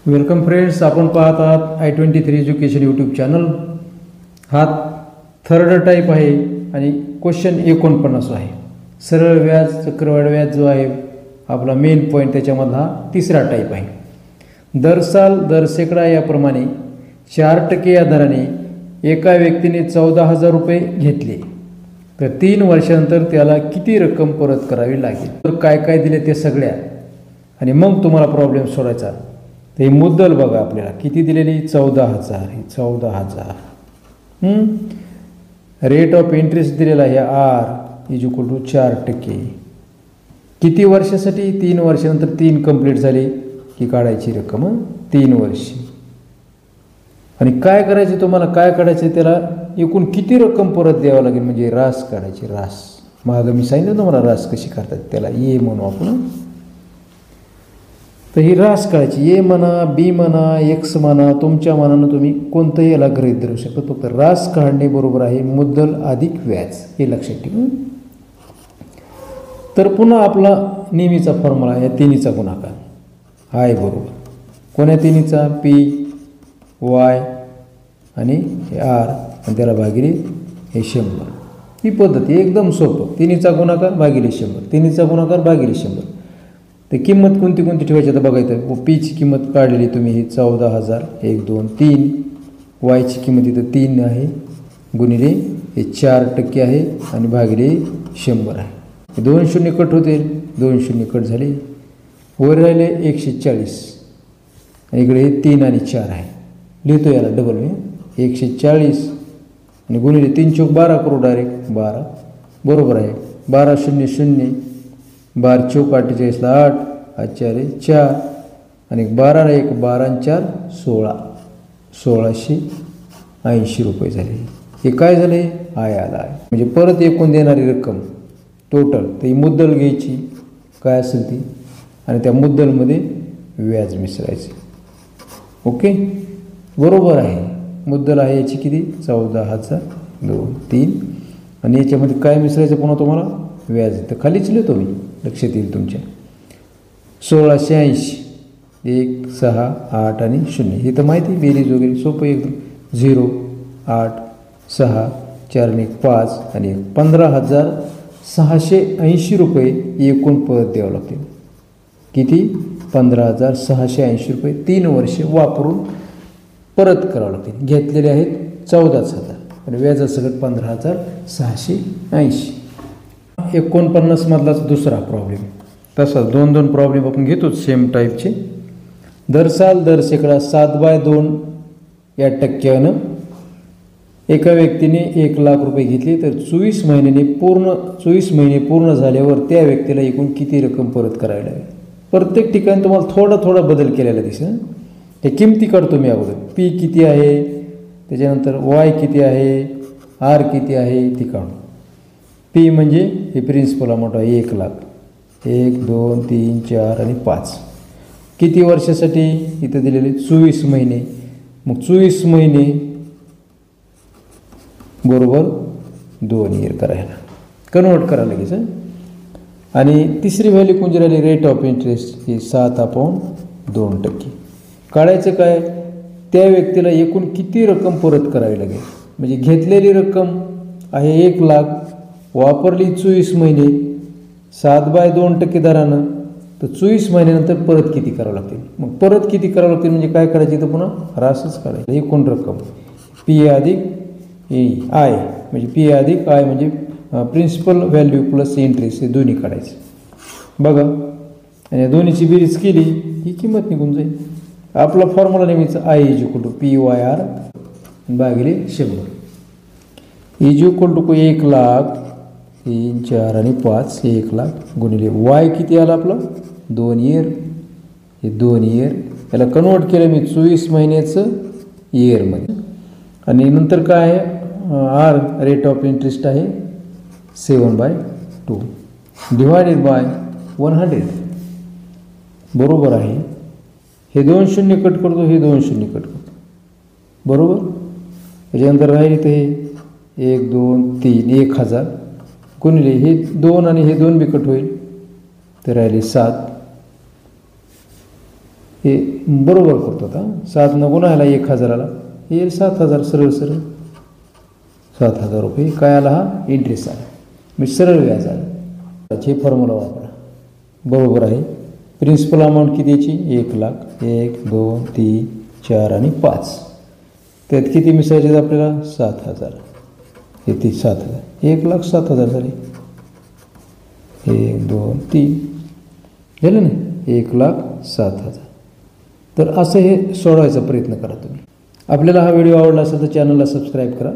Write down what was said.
Welcome friends, आपण पाहत आहात I23 एज्युकेशन यूट्यूब चॅनल. हा थर्ड टाईप आहे आणि क्वेश्चन 49 आहे. सरळ व्याज चक्रवाढ व्याज जो आहे आपला मेन पॉईंट, त्याच्यामधला हा तिसरा टाईप आहे. दर साल दर सेकडा याप्रमाणे 4% या दराने एका व्यक्तीने 14,000 रुपये घेतले तर 3 वर्षानंतर त्याला किती रक्कम परत करावी लागेल. तर काय काय दिले ते सगळ्या, आणि मग तुम्हाला प्रॉब्लेम सोडायचा. तर ही मुद्दल बघा, आपल्याला किती दिलेली 14,000. ही 14,000. रेट ऑफ इंटरेस्ट दिलेला आहे R = 4%. किती वर्षासाठी? 3 वर्षानंतर 3 कंप्लीट झाली की काढायची रक्कम 3 वर्ष. आणि काय करायचे तुम्हाला, काय काढायचे, त्याला एकूण किती रक्कम परत द्यावं लागेल म्हणजे रास काढायची. रास मागं मी सांगितलं तुम्हाला रास कशी करतात, त्याला ए म्हणू आपण. तर ही रास काढायची. ए म्हणा, बी म्हणा, एक्स म्हणा, तुमच्या मनानं तुम्ही कोणतंही याला गृहीत धरू शकता. फक्त रास काढणे बरोबर आहे मुद्दल अधिक व्याज, हे लक्षात ठेवून. तर पुन्हा आपला नेहमीचा फॉर्म्युला या तिन्हीचा गुणाकार आहे बरोबर. कोण्या तिन्हीचा? पी, वाय आणि हे आर, आणि त्याला भागिले हे 100. ही पद्धत एकदम सोपं. तिन्हीचा गुणाकार भागिले 100, तिन्हीचा गुणाकार भागिले 100. तर किंमत कोणती कोणती ठेवायची आता बघायचं. पीची किंमत काढलेली तुम्ही ही 14,000, 1 2 3. वायची किंमत इथं 3 आहे, गुणिले हे 4% आहे आणि भागिले 100 आहे. 2 शून्य कट होते, 2 शून्य कट झाले. वर राहिले 140, आणि इकडे 3 आणि 4 आहे. लिहितो याला डबल मी. 140 आणि गुणिले 3 चौक 12 करू डायरेक्ट. 12 बरोबर आहे. 12 शून्य शून्य, 12 चौक 48ला 8, 8 4 4, आणि 12 1 12 आणि 4 16. 1,680 रुपये झाले. हे काय झाले? आय आला आहे. म्हणजे परत एकूण देणारी रक्कम टोटल. तर ही मुद्दल घ्यायची काय असेल ती, आणि त्या मुद्दलमध्ये व्याज मिसळायचे. ओके, बरोबर आहे. मुद्दल आहे याची किती? 14,000, 2 3, आणि याच्यामध्ये काय मिसळायचं पुन्हा तुम्हाला? व्याज. तर खालीच लिहितो मी, लक्षात येईल तुमच्या. 1,680, 1 6 8 आणि 0. हे तर माहिती, बेरीज वगैरे सोपं एकदम. 0 8 6 4 आणि 1 5 आणि 15,680 रुपये एकूण परत द्यावं लागतील. किती? 15,680 रुपये 3 वर्षे वापरून परत करावं लागतील. घेतलेले आहेत 14,000 आणि व्याजासकट 15,680. 49 मधलाच दुसरा प्रॉब्लेम. तसाच 2 प्रॉब्लेम आपण घेतोच सेम टाईपचे. दर साल दर सेकडा 7/2 या टक्क्यानं एका व्यक्तीने 1,00,000 रुपये घेतले तर 24 महिने पूर्ण झाल्यावर त्या व्यक्तीला एकूण किती रक्कम परत करावी लागेल. प्रत्येक ठिकाणी तुम्हाला थोडा थोडा बदल केलेला दिसेल. हे किमती काढतो मी अगोदर. पी किती आहे, त्याच्यानंतर वाय किती आहे, आर किती आहे ती काढू. पी म्हणजे हे प्रिन्सिपल अमाऊंट आहे 1,00,000. 1 2 3 4 आणि 5. किती वर्षासाठी? इथं दिलेले 24 महिने. मग 24 महिने बरोबर 2 इयर करायला कन्वर्ट करायला लगेच. आणि तिसरी व्हॅल्यू कोणती राहिली? रेट ऑफ इंटरेस्ट ही 7/2%. काढायचं काय? त्या व्यक्तीला एकूण किती रक्कम परत करावी लागेल. म्हणजे घेतलेली रक्कम आहे 1,00,000, वापरली 24 महिने, 7/2% दरानं, तर 24 महिन्यानंतर परत किती करावं लागतील. मग परत किती करावं लागतील म्हणजे काय करायचं? तर पुन्हा रासच काढायचं. एकूण रक्कम पी अधिक आय, म्हणजे पी अधिक आय म्हणजे प्रिन्सिपल व्हॅल्यू प्लस इंटरेस्ट, हे दोन्ही काढायचे बघा. आणि या दोन्हीची बेरीज केली ही किंमत निघून जाईल. आपला फॉर्म्युला नेहमीचा I = PYR भागिले 100. = 1,00,000, 3 4 आणि 5, 1,00,000 गुणिले वाय किती आला आपला? 2 इयर. हे 2 इयर याला कन्वर्ट केलं मी 24 महिन्याचं इयरमध्ये. आणि नंतर काय आहे? आर रेट ऑफ इंटरेस्ट आहे 7/2 डिवायडेड बाय 100. बरोबर आहे. हे 2 शून्य कट करतो, हे 2 शून्य कट करतो, बरोबर. त्याच्यानंतर राहील इथे हे 1 2 3 1,000 गुणिले हे 2 आणि हे 2 बी कट होईल, तर राहिले 7. हे बरोबर करतो आता 7 न गुणायला 1000ला येईल 7000 सरळ सरळ 7000 रुपये काय आला हा इंटरेस्ट आला म्हणजे सरळ व्याज आलं. हे फॉर्म्युला वापरा बरोबर आहे. प्रिन्सिपल अमाऊंट किती याची 1,00,000 1 2 3 4 आणि 5 त्यात किती मिसळायचे आपल्याला 7000 हे ती 7000 1,07,000 झाले 1 2 3 झालं ना 1,07,000. तर असं हे सोडवायचा प्रयत्न करा तुम्ही. आपल्याला हा व्हिडिओ आवडला असेल तर चॅनलला सबस्क्राईब करा.